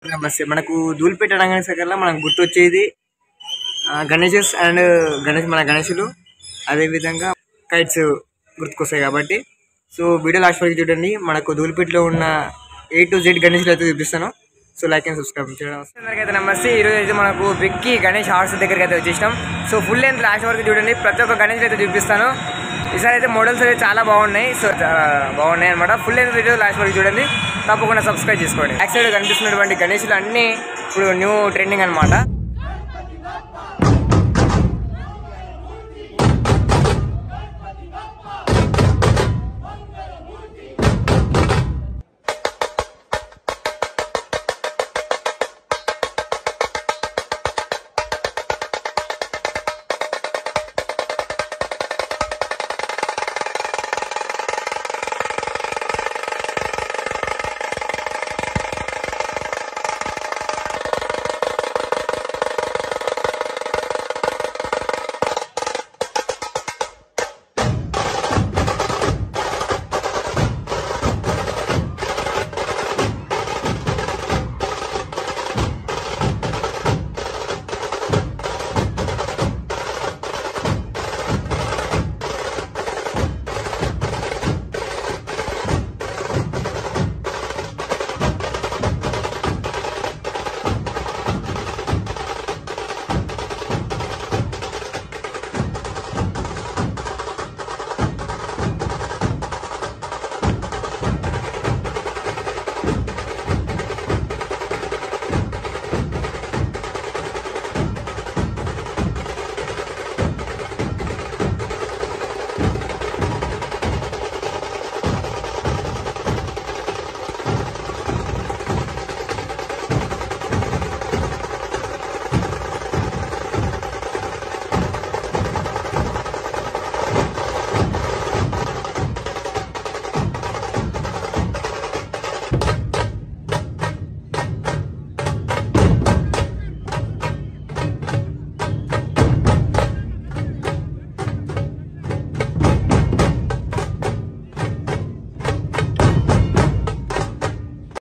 నమస్తే. మనకు ధూళిపేట అనగానే సకల్లా మనకు గుర్తొచ్చేది గణేషెస్ అండ్ గణేషులు, అదేవిధంగా కైట్స్ గుర్తుకొస్తాయి కాబట్టి సో వీడియో లాస్ట్ వరకు చూడండి. మనకు ధూళిపేటలో ఉన్న A to Z గణేషులు అయితే చూపిస్తాను. సో లైక్ అండ్ సబ్స్క్రైబ్ చేయడం. అందరికైతే నమస్తే. ఈరోజు అయితే మనకు బిక్కీ గణేష్ హార్స్ దగ్గరికి అయితే వచ్చేసినాం. సో ఫుల్ లెంత్ లాస్ట్ వరకు చూడండి. ప్రతి ఒక్క గణేష్ అయితే చూపిస్తాను. ఈసారి అయితే మోడల్స్ అయితే చాలా బాగున్నాయి. సో బాగున్నాయి అనమాట. ఫుల్ లెంత్ వీడియో లాస్ట్ వరకు చూడండి. తప్పకుండా సబ్స్క్రైబ్ చేసుకోండి. బ్యాక్ సైడ్ కనిపిస్తున్నటువంటి గణేషులు అన్నీ ఇప్పుడు న్యూ ట్రెండింగ్ అనమాట.